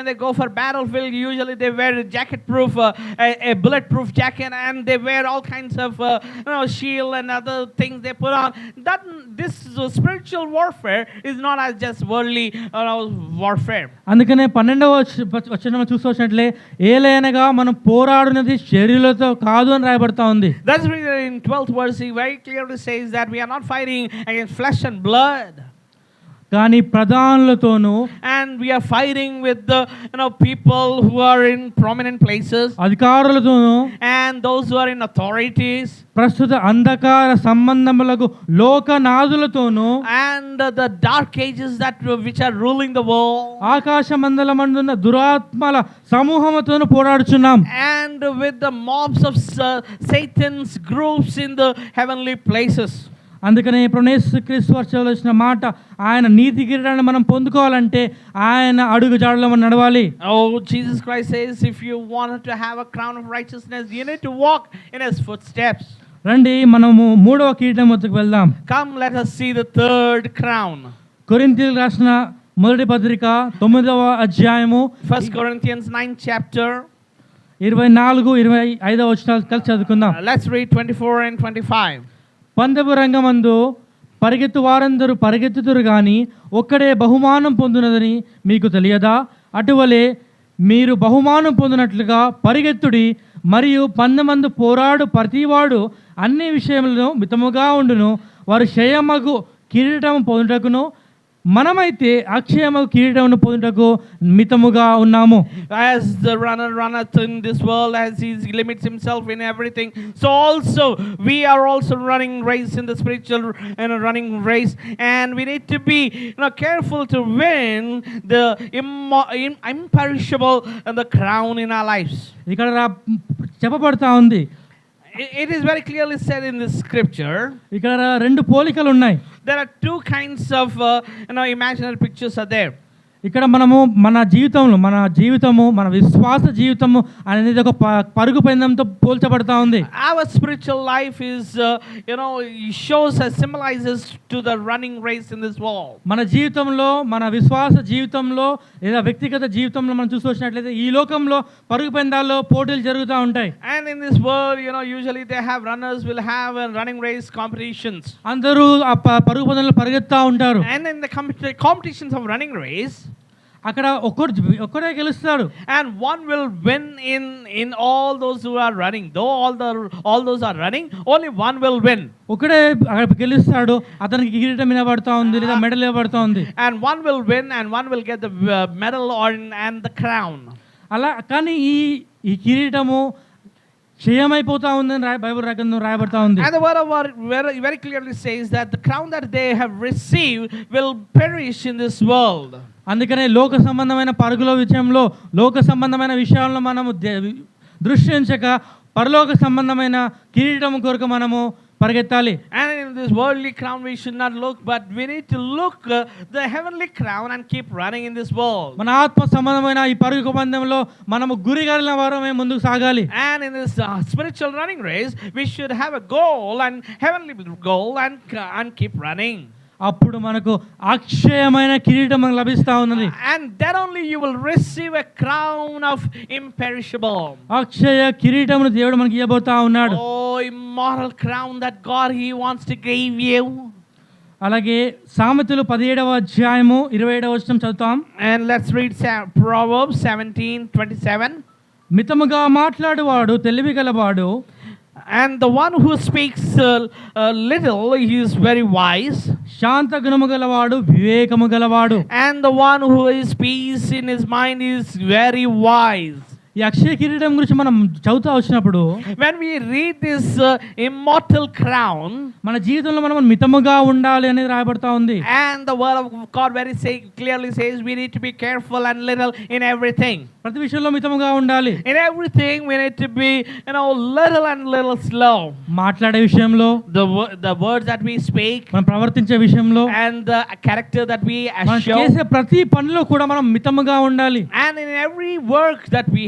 they go for battlefield, usually they wear a jacket proof, a bullet proof jacket, and they wear all kinds of shield and other things they put on. That this spiritual warfare is not as just worldly warfare. అందుకనే 12వ వచనం చూసినట్లే ఏలైనగా మనం పోరాడునది శరీరులతో కాదు అని రాయబడతా ఉంది. That's reason in 12th verse he very clearly says that we are not fighting against flesh and blood. కానీ ప్రధానులతోనూ, and we are fighting with the people who are in prominent places, అధికారులతోనూ, and those who are in authorities, ప్రస్తుత అంధకార సంబంధములకు లోకనాథులతోనూ, and the dark ages which are ruling the world, ఆకాశ మండలమందున్న దురాత్మల సమూహముతోనూ పోరాడుచున్నాం, and with the mobs of Satan's groups in the heavenly places. అందుకనే యేసుక్రీస్తు వారు చెప్పవలసిన మాట, ఆయన నీతి కిరీటాన్ని మనం పొందుకోవాలంటే ఆయన అడుగు జాడలో మనం నడవాలి. Oh, Jesus Christ says if you want to have a crown of righteousness, you need to walk in his footsteps. రండి మనము 3వ కిరీటం వద్దకు వెళ్దాం. Come, let us see the third crown. కొరింథీయులకు రాసిన మొదటి పత్రిక 9వ అధ్యాయము 1 Corinthians 9th chapter 24-25 వచనాలు కలిసి చదువుకుందాం. Let's read 24 and 25. పందెపు రంగమందు పరిగెత్తు వారందరూ పరిగెత్తుతురు గాని ఒక్కడే బహుమానం పొందునదని మీకు తెలియదా? అటువలే మీరు బహుమానం పొందినట్లుగా పరిగెత్తుడి. మరియు పందెమందు పోరాడు ప్రతివాడు అన్ని విషయములను మితముగా ఉండును. వారు క్షయమగు కిరీటము పొందుటకును, మనమైతే అక్షయమగు కిరీటమును పొందుటకు మితముగా ఉన్నాము. As the runner runneth in this world, as he limits himself in everything, so also we are also running race in the spiritual running race, and we need to be careful to win the imperishable and the crown in our lives. ఇక్కడ చెప్పబడతా ఉంది, it is very clearly said in this scripture. ఇక్కడ రెండు పోలికలు ఉన్నాయి. There are two kinds of imaginary pictures are there. ఇక్కడ మనము మన జీవితము మన విశ్వాస జీవితము అనేది ఒక పరుగు పందెంతో పోల్చబడతా ఉంది. Our spiritual life is shows as symbolizes to the running race in this world. మన జీవితంలో, మన విశ్వాస జీవితంలో లేదా వ్యక్తిగత జీవితంలో మనం చూసినట్లయితే ఈ లోకంలో పరుగు పందాల్లో పోటీలు జరుగుతూ ఉంటాయి. And in this world, usually they have runners will have running race competitions. అందరూ ఆ పరుగు పందాల్లో పరిగెత్తా ఉంటారు. And in the competitions of running race, అక్కడ ఒక్కడే గెలుస్తాడు. and one will win in all those who are running. Though all those are running, only one will win. ఒకడే అక్కడ గెలుస్తాడు, అతనికి కిరీటం ఇవ్వబడతా ఉంది లేదా మెడల్ ఇవ్వబడతా ఉంది. And one will win and one will get the medal and the crown. అలా కానీ ఈ కిరీటము క్షయమైపోతా ఉందని బైబిల్ గ్రంథంలో రాయబడతా ఉంది. And the word of God very clearly says that the crown that they have received will perish in this world. అందుకనే లోక సంబంధమైన పరుగుల విషయంలో, లోక సంబంధమైన విషయాల్లో మనము దృష్టి ఉంచక పరలోక సంబంధమైన కిరీటం కొరకు మనము పరిగెత్తాలి. And in this worldly crown we should not look, but we need to look the heavenly crown and keep running in this world. మన ఆత్మ సంబంధమైన ఈ పరుగు పందెంలో మనము గురిగలిగిన వారమే ముందుకు సాగాలి. And in this spiritual running race we should have a goal, and heavenly goal, and keep running. అప్పుడు మనకు అక్షయమైన కిరీటం మనకు లభిస్తా ఉన్నది. And then only you will receive a crown of imperishable. అక్షయ కిరీటమును దేవుడు మనకి ఇవ్వబోతా ఉన్నాడు. Oh, immortal crown that God he wants to give you. అలాగే సామెతలు 17వ అధ్యాయము 27వ వచనం చదువుతాం. And let's read Proverbs 17:27. మితముగా మాట్లాడువాడు తెలివి గలవాడు, and the one who speaks little he is very wise. శాంత గుణము గలవాడు వివేకము గలవాడు. And the one who is peace in his mind is very wise. ఈ అక్షయ కిరీటం గురించి మనం చదువుతా వచ్చినప్పుడు when we read this immortal crown, మన జీవితంలో మనం మితముగా ఉండాలి అనేది రాయబడతా ఉంది. and the word of God clearly says we need to be careful and little in everything. ప్రతి విషయంలో మితముగా ఉండాలి. In everything we need to be, little and little slow. మాట్లాడే విషయంలో, The words that we speak, మనం ప్రవర్తించే విషయంలో, and the character that we మనం show, చేసే ప్రతి పనిలో కూడా మనం మితముగా ఉండాలి. and in every work that we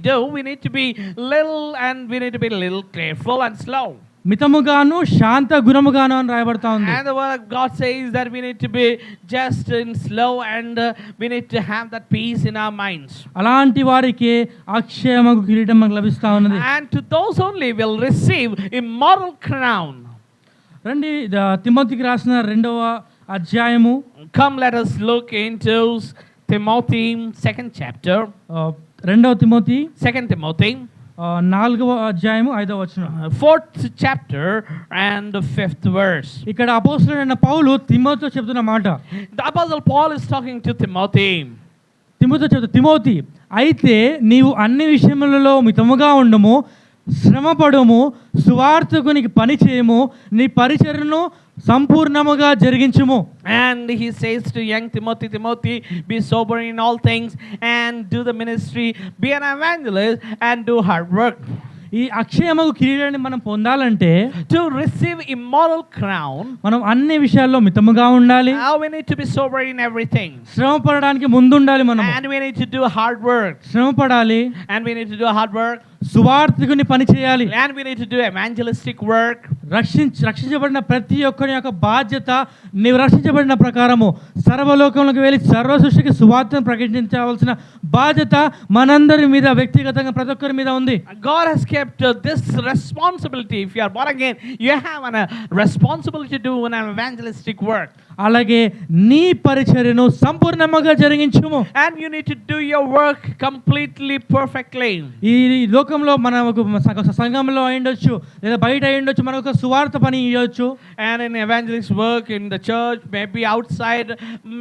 do, we need to be little, and we need to be little careful and slow. మితముగాను శాంత గుణముగాను అని రాయబడతా ఉంది. And the word of God says that we need to be just and slow, and we need to have that peace in our minds. అలాంటి వారికి అక్షయమగు కిరీటం మనకు లభిస్తా ఉన్నది. And to those only will receive immortal crown. రండి తిమోతికి రాసిన 2వ అధ్యాయము. Come, let us look into Timothy 2nd chapter. 2వ తిమోతి 2nd Timothy 4వ అధ్యాయము 5వ వచనం. 4th chapter and the 5th verse. ఇక్కడ అపోస్తలుడైన పౌలు తిమోతితో చెప్తున్న మాట. The apostle Paul is talking to Timothy. Timothy, అయితే నీవు అన్ని విషయములలో మితముగా ఉండుము, శ్రమపడుము, సువార్తకునికి పని చేయము, నీ పరిచర్యను సంపూర్ణముగా జరిగించుము. And he says to young Timothy, be sober in all things and do the ministry, be an evangelist and do hard work. ఈ అక్షయమగు కిరీటాన్ని మనం పొందాలంటే, to receive immortal crown, మనం అన్ని విషయాల్లో మితముగా ఉండాలి. we need to be sober in everything. శ్రమ పడడానికి ముందు ఉండాలి మనం. And we need to do hard work. శ్రమ పడాలి. And we need to do hard work. సువార్తికుని పని చేయాలి. And we need to do evangelistic work. రక్షించబడిన ప్రతి ఒక్కరి యొక్క బాధ్యత, నీవు రక్షించబడిన ప్రకారము సర్వలోకంలోకి వెళ్ళి సర్వ సృష్టికి సువార్తను ప్రకటించవలసిన బాధ్యత మనందరి మీద, వ్యక్తిగతంగా ప్రతి ఒక్కరి మీద ఉంది. God has kept this responsibility. If you are born again, you have a responsibility to do an evangelistic work. అలాగే నీ పరిచర్యను సంపూర్ణంగా జరిగించుము. And you need to do your work completely, perfectly. ఈ లోకంలో మనకు సంఘంలో అయ్యుండొచ్చు, లేదా బయట అయ్యుండొచ్చు, మనకు ఒక సువార్త పని ఇవ్వచ్చు. And in evangelist work in the church, maybe outside,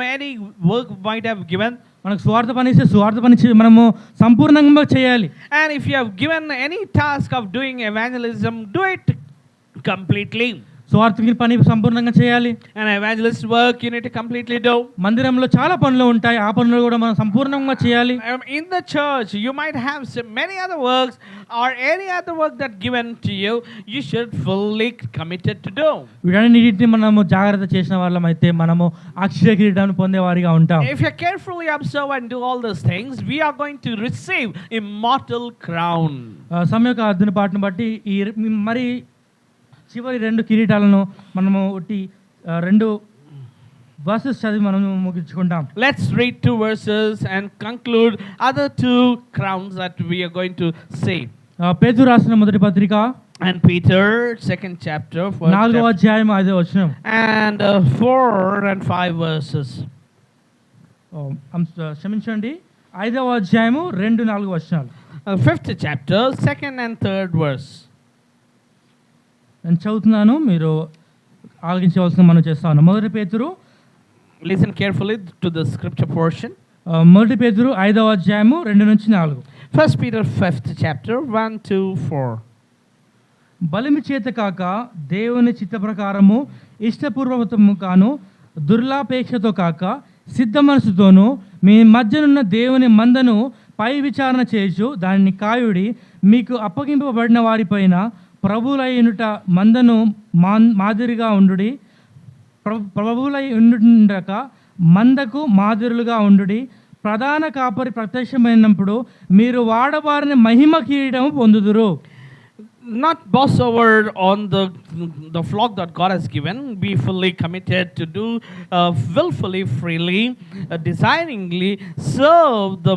many work might have given. మనకు సువార్త పని ఇస్తే సువార్త పని మనము సంపూర్ణంగా చేయాలి. And if you have given any task of doing evangelism, do it completely. సువార్తికుని పని సంపూర్ణంగా చేయాలి. And evangelist work you need to completely do. మందిరంలో చాలా పనులు ఉంటాయి, ఆ పనులు కూడా మనం సంపూర్ణంగా చేయాలి. In the church you might have many other works, or any other work that given to you, you should fully committed to do. వీటన్నిటిని మనము జాగ్రత్త చేసిన వాళ్ళం అయితే మనము అక్షయ కిరీటాన్ని పొందేవారిగా ఉంటాం. If you carefully observe and do all those things, we are going to receive immortal crown. సమయ యొక్క అదునుపాటును బట్టి ఈ మరి చివరి 2 కిరీటాలను మనము ఒకటి 2 verses చదివి మనము ముగించుకుంటాం. Let's read 2 verses and conclude other 2 crowns that we are going to see. పేతురు రాసిన మొదటి పత్రిక And Peter 2nd chapter 4వ అధ్యాయం 5వ వచనం and 4 and 5 verses. క్షమించండి, 5వ అధ్యాయము 2-4 వచనాలు. 5th chapter 2nd and 3rd verse. నేను చదువుతున్నాను, మీరు ఆలకించవలసిన మనం చేస్తాను. మొదటి పేతురు, Listen carefully to the scripture portion. మొదటి పేతురు 5వ అధ్యాయము 2-4. 1 Peter 5th chapter 1-4. బలిమి చేత కాక దేవుని చిత్త ప్రకారము ఇష్టపూర్వకము కాను, దుర్లాపేక్షతో కాక సిద్ధ మనసుతోనూ మీ మధ్యనున్న దేవుని మందను పై విచారణ చేయొచ్చు, దానిని కాయుడి. మీకు అప్పగింపబడిన వారిపైన ప్రభువులైనట మందను మాదిరిగా ఉండుడి. ప్రభువులై ఉండుండక మందకు మాదిరులుగా ఉండుడి. ప్రధాన కాపరి ప్రత్యక్షమైనప్పుడు మీరు వాడబారిన మహిమ కిరీటము పొందుదురు. Not boast over on the flock that God has given. Be fully committed to do willfully, freely, designingly serve the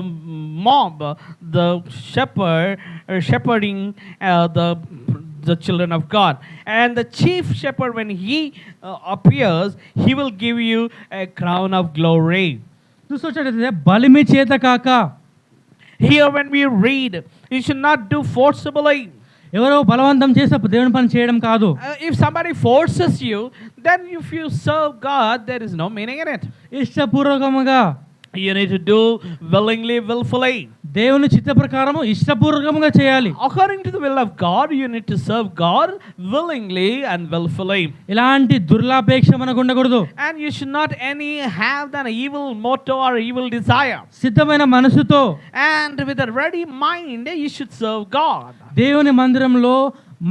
mob, the shepherding the children of God. And the chief shepherd, when he appears, he will give you a crown of glory. చూసొచ్చేటైతే బలిమి చేత కాక. Here when we read, you should not do forcibly. ఎవరో బలవంతం చేసి దేవుని పని చేయడం కాదు. If somebody forces you, then if you serve God, there is no meaning in it. ఇష్టపూర్వకముగా You need to do willingly, willfully. దేవుని చిత్త ప్రకారము ఇష్టపూర్వకంగా చేయాలి. According to the will of God, you need to serve God willingly and willfully. ఇలాంటి దుర్లాపేక్ష మనకు ఉండకూడదు. And you should not any have an evil motto or evil desire. సిద్ధమైన మనసుతో And with a ready mind, you should serve God. దేవుని మందిరంలో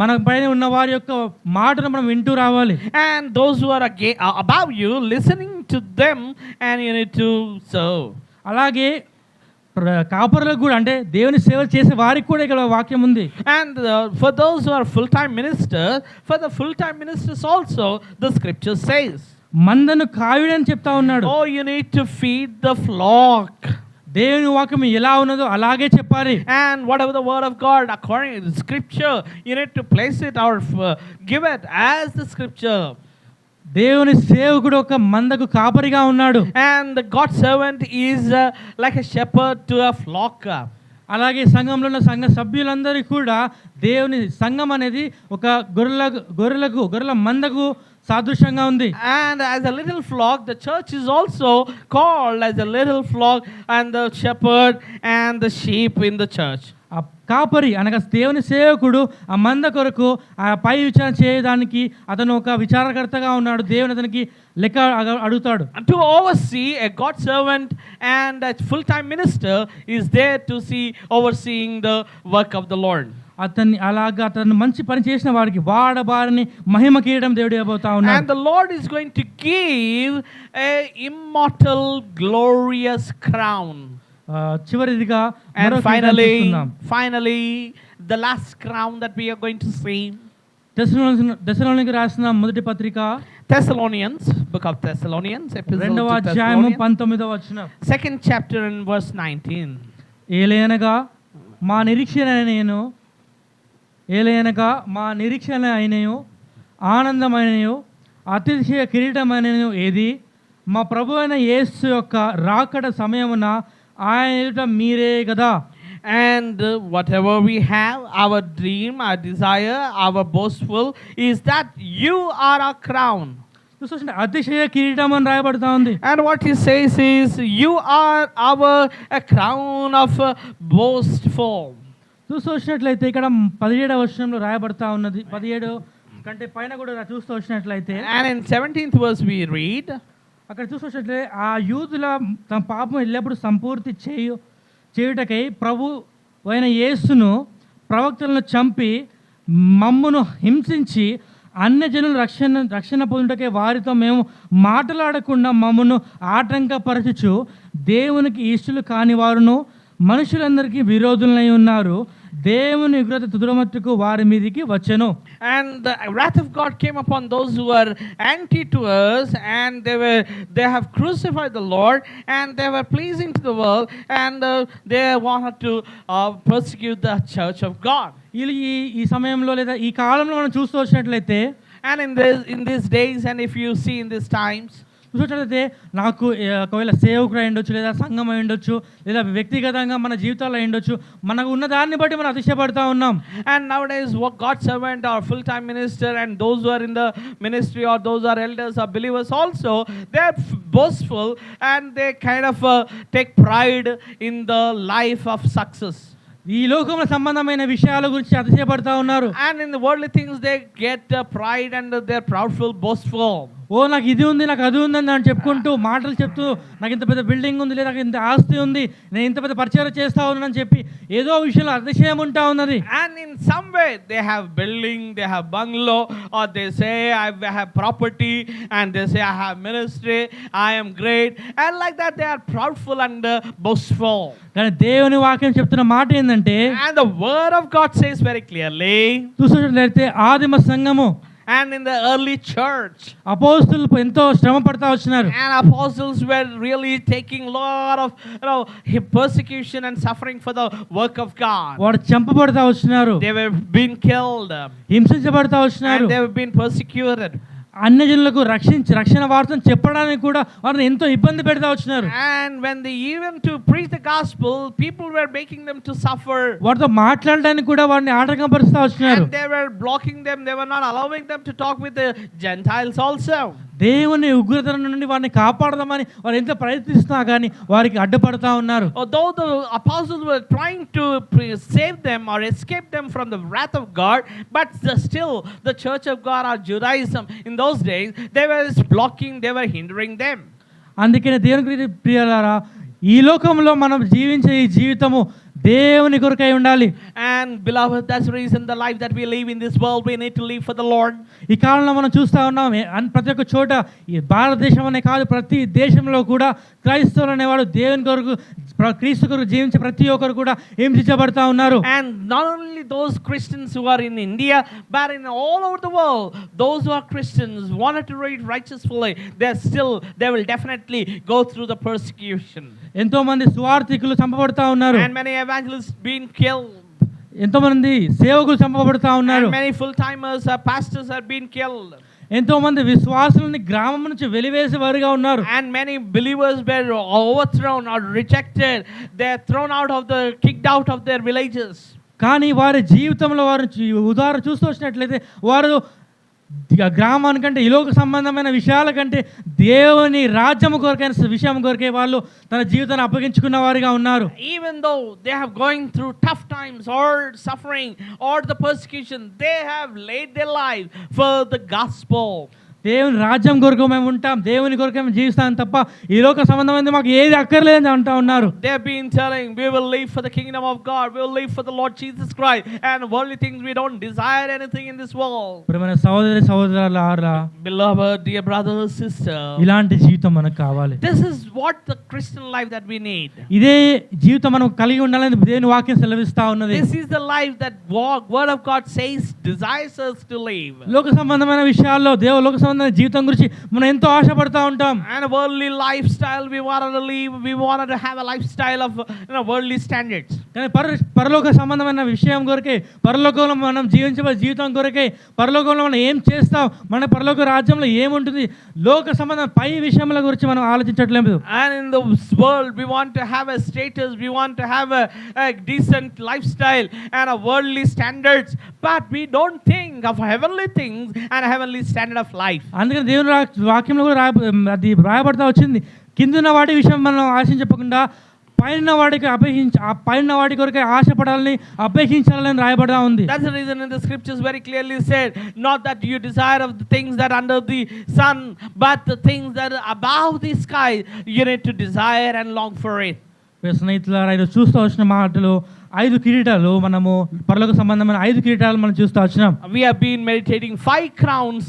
మన పైన ఉన్న వారి యొక్క మాటను మనం వింటూ రావాలి. And those who are above you, listening to them, and you need to serve. అలాగే కాపరులకు కూడా, అంటే దేవుని సేవ చేసే వారికి కూడా ఇక్కడ వాక్యం ఉంది. And for those who are full-time ministers, for the full-time ministers also, the scripture says, మందను కాయుడని చెప్తా ఉన్నాడు. oh, you need to feed the flock. దేవుని వాక్యం ఎలా ఉన్నదో అలాగే చెప్పాలి. And whatever the word of God, according to the scripture, you need to place it or give it as the scripture. దేవుని సేవకుడు ఒక మందకు కాపరిగా ఉన్నాడు. And the God servant is like a shepherd to a flock. అలాగే సంఘంలో ఉన్న సంఘ సభ్యులందరికీ కూడా దేవుని సంఘం అనేది ఒక గొర్రెల మందకు సాదృశ్యంగా ఉంది. And as a little flock, the church is also called as a little flock, and the shepherd and the sheep in the church. ఆ కాపరి అనగా దేవుని సేవకుడు ఆ మంద కొరకు ఆ పై విచారణ చేయడానికి అతను ఒక విచారకర్తగా ఉన్నాడు. దేవుని అతనికి లెక్క అడుగుతాడు. To oversee, a God servant and a full-time minister is there to see, overseeing the work of the Lord. అతను మంచి పని చేసిన వారికి వాడబారిని మహిమ కిరీటం దేవుడు ఇవ్వబోతా ఉన్నాడు. And the Lord is going to give a immortal glorious crown. చివరిదిగా and finally the last crown that we are going to see. దెసలోనికీయులకు రాసిన మొదటి పత్రిక Thessalonians, book of Thessalonians, epistle 2వ to అధ్యాయము Thessalonians, 19వ వచనం. 2nd chapter and verse 19. ఏలయనగా మా నిరీక్షణ అయినయు ఆనందమైనయు అతిశయ కిరీటమైనయు ఏది? మా ప్రభు అయిన యేసు యొక్క రాకడ సమయమున ఆయన ఎదుట మీరే కదా. And whatever we have, our dream, our desire, our boastful, is that you are our crown. అతిశయ కిరీటం అని రాయబడతా ఉంది. And what he says is, you are our crown of boastful. చూసినట్లయితే ఇక్కడ 17వ వచనంలో రాయబడతా ఉన్నది. 17 కంటే పైన కూడా చూస్తూ వచ్చినట్లయితే, and in 17th verse we read, అక్కడ చూసినట్లయితే ఆ యూదుల తమ పాపం ఎల్లప్పుడు సంపూర్తి చేయుటకై ప్రభు అయిన యేసును ప్రవక్తలను చంపి మమ్మును హింసించి అన్యజనులు రక్షణ పొందుటకై వారితో మేము మాట్లాడకుండా మమ్మను ఆటంకపరచుచు దేవునికి ఇష్టలు కాని వారును మనుషులందరికీ విరోధులై ఉన్నారు. దేవుని ఉగ్రత తుదమట్టుకు వారి మీదికి వచ్చెను. And the wrath of God came upon those who were anti to us, and they have crucified the Lord, and they were pleasing to the world, and they wanted to persecute the church of God. ఈ సమయంలో లేదా ఈ కాలంలో మనం చూస్తూ వచ్చినట్లయితే, and in these days, and if you see in these times, చూసినట్లయితే నాకు ఒకవేళ సేవకుడు అయి ఉండొచ్చు, లేదా సంఘం అయి ఉండొచ్చు, లేదా వ్యక్తిగతంగా మన జీవితాల్లో అయి ఉండొచ్చు, మనకు ఉన్న దాన్ని బట్టి మనం అతిశయపడతా ఉన్నాం. And nowadays what God servant or full-time minister and those who are in the ministry or those who are elders or believers also, they are boastful and they kind of take pride in the life of success. ఈ లోకంలో సంబంధమైన విషయాల గురించి అతిశయపడతా ఉన్నారు. And in the worldly things they get pride and they're proudful, boastful. నాకు ఇది ఉంది, నాకు అది ఉంది అని చెప్పుకుంటూ మాటలు చెప్తూ, నాకు ఇంత పెద్ద బిల్డింగ్ ఉంది, లేదా నాకు ఇంత ఆస్తి ఉంది, నేను ఇంత పెద్ద పరిచయం చేస్తా ఉన్నానని చెప్పి ఏదో విషయంలో అతిశయం ఉంటా ఉన్నది. And in some way they have building, they have bungalow, or they say I have property, and they say I have ministry, I am great, and like that they are proudful and boastful. కానీ దేవుని వాక్యం చెప్తున్న మాట ఏంటంటే, and the word of God says very clearly, చూసినట్లయితే ఆదిమ సంఘము and in the early church, అపోస్తలులు ఎంతో శ్రమ పడతా వచ్చినారు. and apostles were really taking lot of persecution and suffering for the work of God. వారు చంపబడతా వచ్చినారు, they were being killed, హింసించబడతా వచ్చినారు, and they were being persecuted. అన్యజనులకు రక్షణ వార్తను చెప్పడానికి కూడా వారిని ఎంతో ఇబ్బంది పెడతా వచ్చినారు. And when they even to preach the gospel, people were making them to suffer. వారితో మాట్లాడడానికి కూడా వారిని ఆటంకపరుస్తూ వచ్చినారు. And they were blocking them. They were not allowing them to talk with the Gentiles also. దేవుని ఉగ్రత నుండి వారిని కాపాడదామని వారు ఎంత ప్రయత్నిస్తున్నా కానీ వారికి అడ్డుపడతా ఉన్నారు. Although the apostles were trying to save them or escape them from the wrath of God, but still the church of God or Judaism in those days, they were blocking, they were hindering them. అందుకనే దేవుని ప్రియులారా, ఈ లోకంలో మనం జీవించే ఈ జీవితము దేవుని కొరకై ఉండాలి. And beloved, that's the reason the life that we live in this world, we need to live for the Lord. ఈ కాలంలో మనం చూస్తూ ఉన్నాం ప్రతి ఒక్క చోట, ఈ భారతదేశం అనే కాదు ప్రతి దేశంలో కూడా క్రైస్తవులు అనేవాడు దేవుని కొరకు క్రీస్తు కొరకు జీవించే ప్రతి ఒక్కరు కూడా హింసించబడతా ఉన్నారు. And not only those Christians who are in India, but in all over the world, those who are Christians wanted to live righteously, they will definitely go through the persecution. ఎంతో మంది సువార్థికులు చంపబడతా ఉన్నారు. And many evangelists being killed. ఎంతో మంది సేవకులు చంపబడతా ఉన్నారు. And many full-timers, pastors are being killed. ఎంతో మంది విశ్వాసులని గ్రామం నుంచి వెలివేసే వారుగా ఉన్నారు. And many believers were overthrown or rejected. They are thrown out of kicked out of their villages. కానీ వారి జీవితంలో వారు ఉదాహరణ చూస్తూ వచ్చినట్లయితే వారు గ్రామానికంటే ఈ లోక సంబంధమైన విషయాల కంటే దేవుని రాజ్యము కొరకైన విషయం కొరకే వాళ్ళు తన జీవితాన్ని అప్పగించుకున్న వారిగా ఉన్నారు. Even though they have going through tough times or suffering or the persecution, they have laid their life for the gospel. దేవుని రాజ్యం కొరకు మేము ఉంటాం, దేవుని కొరకు మేము జీవిస్తాం తప్ప ఈ లోక సంబంధమైనది మాకు ఏది అక్కర్లేదని అంటా ఉన్నారు. They have been telling, we will live for the kingdom of God, we will live for the Lord Jesus Christ, and worldly things, we don't desire anything in this world. ప్రియమైన సహోదరి సహోదరులారా, Beloved, dear brother or sister, ఇలాంటి జీవితం మనకు కావాలి. this is what the Christian life that we need. ఇదే జీవితం మనం కలిగి ఉండాలని దేవుని వాక్యం సెలవిస్తా ఉన్నది. This is the life that word of God says desires us to live. లోక సంబంధమైన విషయాల్లో లోక సంబంధమైన జీవితం గురించి మనం ఎంతో ఆశపడతా ఉంటాం. And a worldly lifestyle we wanted to live, we wanted to have a lifestyle of worldly standards. కానీ పరలోక సంబంధమైన విషయం కొరకే, పరలోకంలో మనం జీవించే జీవితం కొరకే, పరలోకంలో మనం ఏం చేస్తాం, మన పరలోక రాజ్యంలో ఏముంటుంది, లోక సంబంధం పై విషయాల గురించి మనం ఆలోచించట్లేదు. And in this world we want to have a status, we want to have a decent lifestyle and a worldly standards, but we don't think of heavenly things and a heavenly standard of life. అందుకని దేవుని వాక్యంలో కూడా అది రాయబడతా వచ్చింది, కిందున్న వాటి విషయం మనం ఆశించకుండా పైన వాడికి పైన వాడి కొరకే ఆశపడాలని అపేక్షించాలని రాయబడతా ఉంది. That's the reason in the scriptures very clearly said, not that you desire of the things that under the sun, but the things that are above the sky, you need to desire and long for it. స్నేహితులారా, ఈరోజు చూస్తూ వచ్చిన మాటలు 5 కిరీటాలు, మనము పరలోక సంబంధమైన 5 కిరీటాలు మనం చూస్తూ వచ్చినాం. We have been meditating 5 crowns,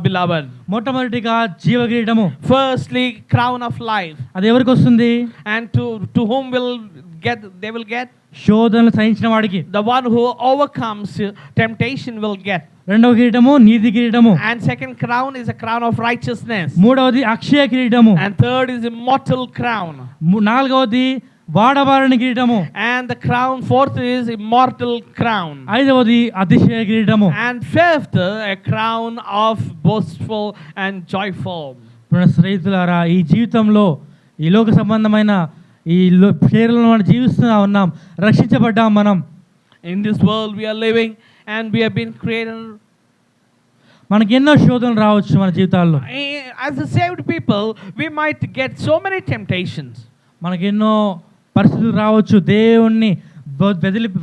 beloved. మొట్టమొదటిగా జీవ కిరీటము. Firstly, crown of life. అది ఎవరికి వస్తుంది? And to whom they will get? శోధనలు సహించిన వాడికి. The one who overcomes temptation will get. రెండవ కిరీటము నీతి కిరీటము. And second crown is a crown of righteousness. మూడవది అక్షయ కిరీటము. And third is immortal crown. నాలుగవది వాడబారని కిరీటము. And the crown, fourth is immortal crown. ఐదవది అతిశయ కిరీటము. And fifth, a crown of boastful and joyful. స్నేహితులారా, ఈ జీవితంలో ఈ లోక సంబంధమైన ఈ శరీరంలో మనం జీవిస్తూ ఉన్నాం, రక్షించబడ్డాం మనం. In this world we are living and we have been created. మనకి ఎన్నో శోధనలు రావచ్చు మన జీవితాల్లో. As a saved people, we might get so many temptations. మనకి ఎన్నో పరిస్థితులు రావచ్చు, దేవుణ్ణి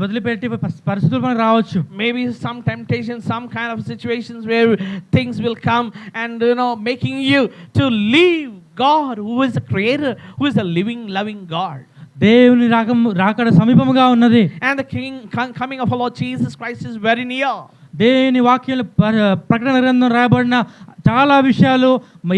వదిలిపెట్టి పరిస్థితులు మనకు రావచ్చు. Maybe some temptations, some kind of situations where things will come and making you to leave God, who is the creator, who is the living, loving God. దేవుని రాకడ సమీపముగా ఉన్నది. And the coming of our Lord Jesus Christ is very near. దేవుని వాక్యాలు ప్రకటన గ్రంథం రాయబడిన చాలా విషయాలు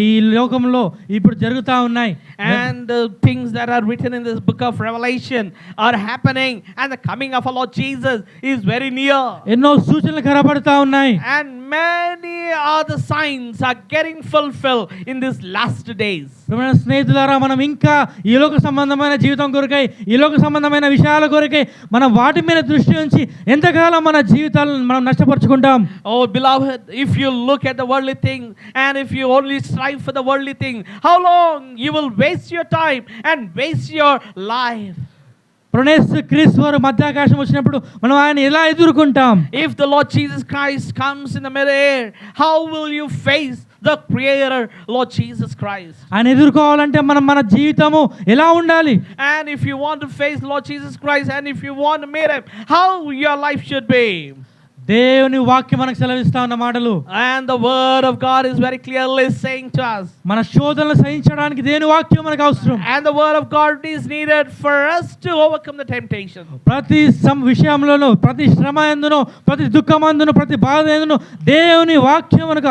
ఈ లోకంలో ఇప్పుడు జరుగుతూ ఉన్నాయి. And the things that are written in this book of Revelation are happening, and the coming of our Lord Jesus is very near. ఎన్నో సూచనలు కనబడతా ఉన్నాయి. And many other signs are getting fulfilled in these last days. స్నేహితులారా, మనం ఇంకా ఈ లోక సంబంధమైన జీవితం కొరకై, ఈ లోక సంబంధమైన విషయాల కొరకై మనం వాటి మీద దృష్టి ఉంచి ఎంతకాలం మన జీవితాలను మనం నష్టపరుచుకుంటాం. Oh beloved, if you look at the worldly things, and if you only strive for the worldly thing, how long you will waste your time and waste your life. ప్రణేశ్ క్రీస్తు వారు మధ్యాకాశం వచ్చినప్పుడు మనం ఆయన ఎలా ఎదుర్కొంటాం? If the Lord Jesus Christ comes in the mid-air, how will you face the Creator, Lord Jesus Christ? ఆయన ఎదుర్కోవాలంటే మనం మన జీవితము ఎలా ఉండాలి? And if you want to face Lord Jesus Christ, and if you want to meet Him, how your life should be. దేవుని వాక్యం మనకు సెలవిస్తా ఉన్న మాటలు. And the word of God is very clearly saying to us. మన శోధనలు సహించడానికి దేవుని వాక్యం మనకు అవసరం. And the word of God is needed for us to overcome the temptation. ప్రతి విషయంలోనూ, ప్రతి శ్రమ యందును, ప్రతి దుఃఖమందును, ప్రతి బాధ యందును దేవుని వాక్యం మనకు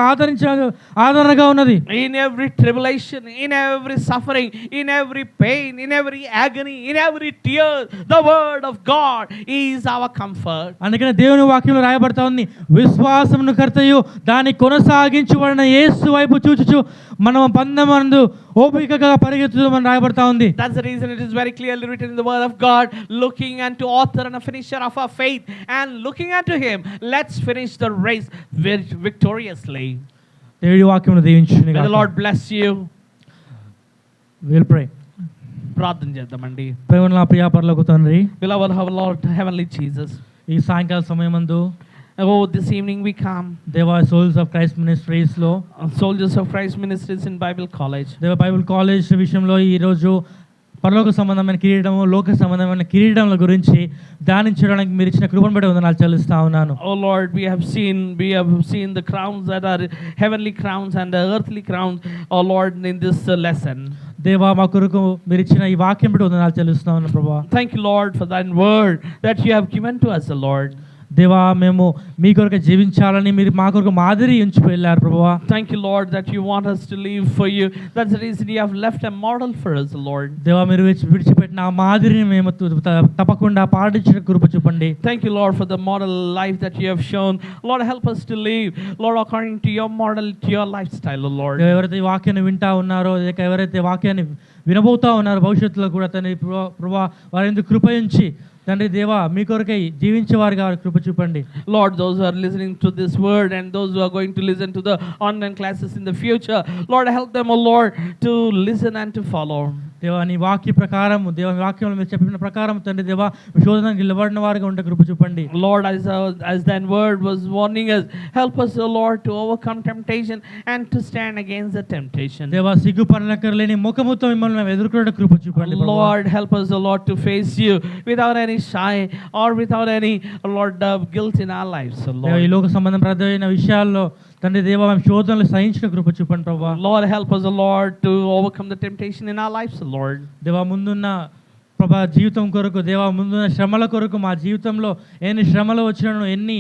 ఆదరణగా ఉన్నది. In every tribulation, in every suffering, in every pain, in every agony, in every tear, the word of God is our comfort. అందుకనే దేవుని వాక్యంలో రాయబడతా ఉంది, విశ్వాసమును కర్తయు దాన్ని కొనసాగించుబడిన యేసు వైపు చూచుచు మనం పందెమందు ఓపికగా పరిగెత్తుదామని రాయబడతా ఉంది. That's the reason it is very clearly written in the word of God, looking unto author and a finisher of our faith, and looking unto Him, let's finish the race victoriously. దేవుని వాక్యమును దీవించును గాక. May the Lord bless you. We'll pray. ప్రార్థన చేద్దామండి. ప్రేమల ప్రియ పరలోక తండ్రి, Beloved our Lord, heavenly Jesus, ఈ సాయంకాల సమయమందు this evening we come, దేవా సోల్స్ ఆఫ్ క్రైస్ట్ మినిస్ట్రీస్ లో, soldiers of Christ ministries in Bible college. దేవ బైబిల్ కాలేజ్ విషయంలో ఈ రోజు పరలోక సంబంధమైన కిరీటము, లోక సంబంధమైన కిరీటముల గురించి ధ్యానించడానికి మీరు ఇచ్చిన కృపను బట్టి వందనాలు చెల్లిస్తా ఉన్నాను. Oh Lord, we have seen the crowns that are heavenly crowns and the earthly crowns, oh Lord, in this lesson. దేవా మా కొరకు మీరు ఇచ్చిన ఈ వాక్యం బట్టి వందనాలు చెల్లిస్తా ఉన్నాను ప్రభువా. Thank you Lord for that word that you have given to us, Lord. దేవా మేము మీ కొరకు జీవించాలని మీరు మా కొరకు మాదిరి ఉంచి వెళ్ళారు ప్రభువా. Thank you Lord that you want us to live for you. That's the reason you have left a model for us, Lord. దేవా మీరు విడిచిపెట్టిన ఆ మాదిరిని మేము తప్పకుండా పాటించిన కృప చూపండి. Thank you Lord for the model life that you have shown. Lord, help us to live, Lord, according to your model, to your lifestyle, Lord. ఎవరైతే ఈ వాక్యాన్ని వింటా ఉన్నారో, ఎవరైతే వాక్యాన్ని వినబోతా ఉన్నారో భవిష్యత్తులో కూడా తండ్రి ప్రభువా వారి ఎందుకు కృపయించి తండ్రి దేవా మీ కొరకై జీవించే వారిగా కృప చూపండి. Lord, those who are listening to this word and those who are going to listen to the online classes in the future, Lord, help them, oh Lord, to listen and to follow. దేవా నీ వాక్య ప్రకారం, దేవా మీ వాక్యంలో మీరు చెప్పిన ప్రకారం తండ్రి దేవా శోధనకు నిలబడిన వారిగా ఉండే కృప చూపండి. Lord, as that word was warning us, help us, oh Lord, to overcome temptation and to stand against the temptation. దేవా సిగ్గుపడనక్కర్లేని ముఖముతో మిమ్మల్ని మేము ఎదుర్కొనే కృప చూపండి. Lord, help us, oh Lord, to face you without any shy or without any, Lord, guilt in our lives, oh Lord. ఈ లోక సంబంధమైన విషయాల్లో తండ్రి దేవా మేము శోధనలు సహించిన కృప చూపండి ప్రభువా. Lord, help us, oh Lord, to overcome the temptation in our lives, oh Lord. దేవా ముందున్న ప్రభా జీవితం కొరకు, దేవా ముందున్న శ్రమల కొరకు, మా జీవితంలో ఎన్ని శ్రమలు వచ్చినాను, ఎన్ని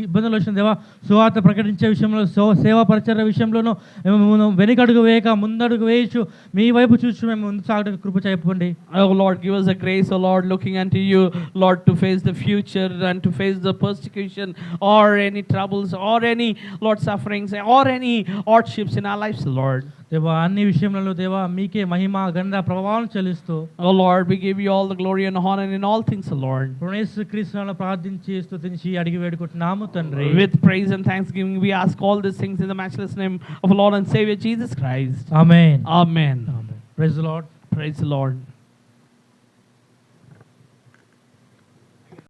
ఇబ్బందులు వచ్చిన దేవా సువార్త ప్రకటించే విషయంలో, సేవా పరిచర్య విషయంలోనూ మేము వెనుకడుగు వేయక ముందడుగు వేయచ్చు మీ వైపు చూసి మేము ముందు సాగడానికి కృప చెప్పండి. Oh Lord, give us a grace, oh Lord, looking unto you, Lord, to face the future and to face the persecution or any troubles or any, Lord, sufferings or any hardships in our lives, Lord. దేవా అన్ని విషయంలో దేవా మీకే మహిమ ఘనత ప్రభావం చెల్లిస్తూ, oh Lord, we give you all the glory and honor in all things, Lord. యేసుక్రీస్తు నామములో ప్రార్థించి స్తుతించి అడిగి వేడుకుంటున్నాము తండ్రి. With praise and thanksgiving we ask all these things in the matchless name of Lord and Savior Jesus Christ. Amen. Amen. Praise the Lord. Praise the Lord.